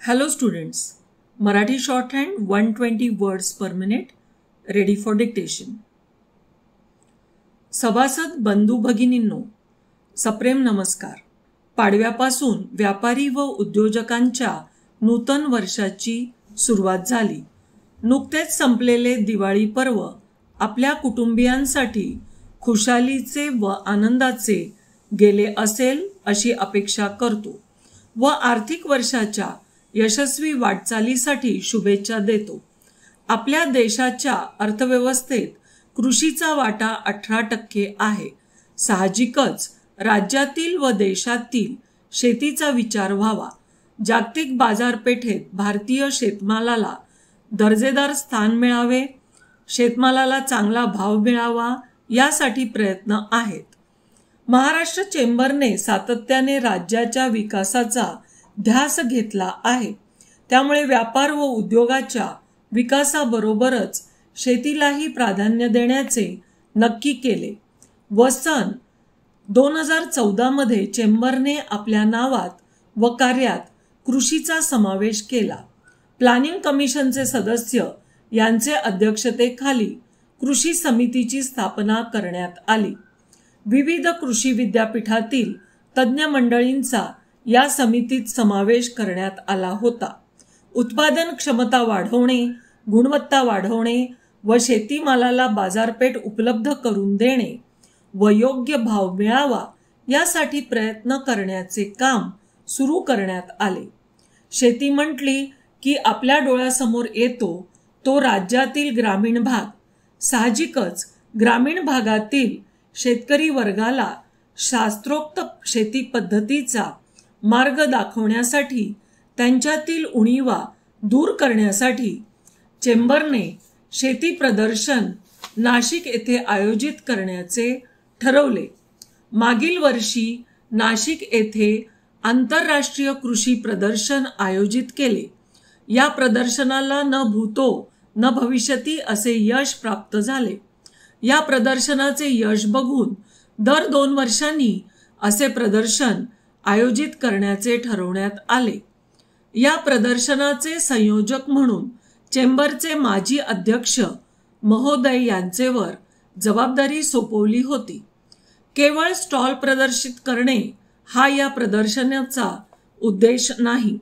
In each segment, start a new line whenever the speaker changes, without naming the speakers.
Hello students, Marathi shorthand 120 words per minute, ready for dictation. सभासद बंधू भगिनींनो, सप्रेम नमस्कार. पाडव्यापासून व्यापारी व उद्योजकांच्या नूतन वर्षाची सुरुवात झाली. नुकतेच संपलेले दिवाळी पर्व आपल्या कुटुंबियांसाठी खुशालीचे व आनंदाचे गेले असेल अशी अपेक्षा करतो व आर्थिक वर्षाच्या यशस्वी वाटचालीसाठी शुभेच्छा देतो. आपल्या देशाच्या अर्थव्यवस्थेत कृषीचा वाटा 18% आहे. साहजिकच राज्यातील व देशातील शेतीचा विचार व्हावा. जागतिक बाजारपेठेत भारतीय शेतमालाला दर्जेदार स्थान मिळावे, शेतमालाला चांगला भाव मिळावा यासाठी प्रयत्न आहेत. महाराष्ट्र चेंबरने सातत्याने राज्याच्या विकासाचा ध्यास घेतला आहे. त्यामुळे व्यापार व उद्योगाच्या विकासाबरोबरच शेतीलाही प्राधान्य देण्याचे नक्की केले व सन 2014 चेंबरने आपल्या नावात व कार्यात कृषीचा समावेश केला. प्लॅनिंग कमिशनचे सदस्य यांचे अध्यक्षतेखाली कृषी समितीची स्थापना करण्यात आली. विविध कृषी विद्यापीठातील तज्ज्ञ मंडळींचा या समितीत समावेश करण्यात आला होता. उत्पादन क्षमता वाढवणे, गुणवत्ता वाढवणे व शेतीमालाला बाजारपेठ उपलब्ध करून देणे व योग्य भाव मिळावा यासाठी प्रयत्न करण्याचे काम सुरू करण्यात आले. शेती म्हटली की आपल्या डोळ्यासमोर येतो तो राज्यातील ग्रामीण भाग. साहजिकच ग्रामीण भागातील शेतकरी वर्गाला शास्त्रोक्त शेती पद्धतीचा मार्ग दाखवण्यासाठी, त्यांच्यातील उणीवा दूर करण्यासाठी चेंबरने शेती प्रदर्शन नाशिक येथे आयोजित करण्याचे ठरवले. मागील वर्षी नाशिक येथे आंतरराष्ट्रीय कृषी प्रदर्शन आयोजित केले. या प्रदर्शनाला न भूतो न भविष्यती असे यश प्राप्त झाले. या प्रदर्शनाचे यश बघून दर 2 वर्षांनी असे प्रदर्शन आयोजित करण्याचे ठरवण्यात आले. या प्रदर्शनाचे संयोजक म्हणून चेंबरचे माजी अध्यक्ष महोदय यांचेवर जबाबदारी सोपवली होती. केवळ स्टॉल प्रदर्शित करणे हा या प्रदर्शनाचा उद्देश नाही,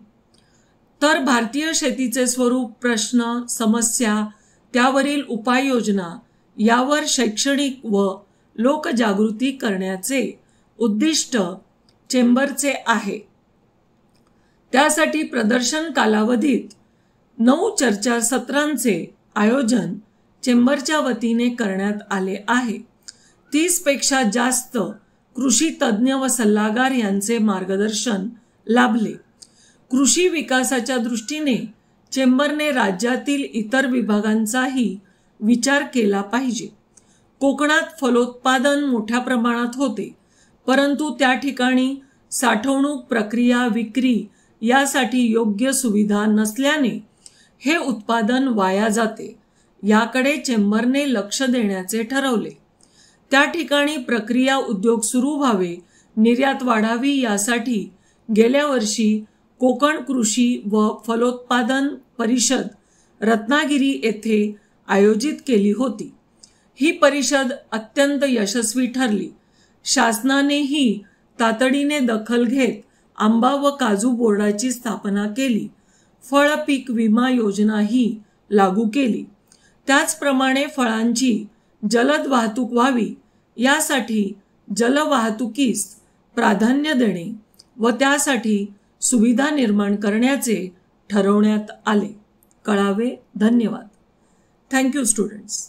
तर भारतीय शेतीचे स्वरूप, प्रश्न, समस्या, त्यावरील उपाययोजना यावर शैक्षणिक व लोकजागृती करण्याचे उद्दिष्ट चेंबरचे आहे. त्यासाठी प्रदर्शन कालावधीत 9 चर्चासत्रांचे आयोजन चेंबरच्या वतीने करण्यात आले आहे. 30 पेक्षा जास्त कृषी तज्ज्ञ व सल्लागार यांचे मार्गदर्शन लाभले. कृषी विकासाच्या दृष्टीने चेंबरने राज्यातील इतर विभागांचाही विचार केला पाहिजे. कोकणात फलोत्पादन मोठ्या प्रमाणात होते, परंतु त्या ठिकाणी साठवणूक, प्रक्रिया, विक्री यासाठी योग्य सुविधा नसल्याने हे उत्पादन वाया जाते. याकडे चेंबरने लक्ष देण्याचे ठरवले. त्या ठिकाणी प्रक्रिया उद्योग सुरू व्हावे, निर्यात वाढावी यासाठी गेल्या वर्षी कोकण कृषी व फलोत्पादन परिषद रत्नागिरी येथे आयोजित केली होती. ही परिषद अत्यंत यशस्वी ठरली. शासनानेही तातडीने दखल घेत आंबा व काजू बोर्डाची स्थापना केली. फळ पीक विमा योजनाही लागू केली. त्याचप्रमाणे फळांची जलद वाहतूक व्हावी यासाठी जलवाहतुकीस प्राधान्य देणे व त्यासाठी सुविधा निर्माण करण्याचे ठरवण्यात आले. कळावे. धन्यवाद. Thank you students.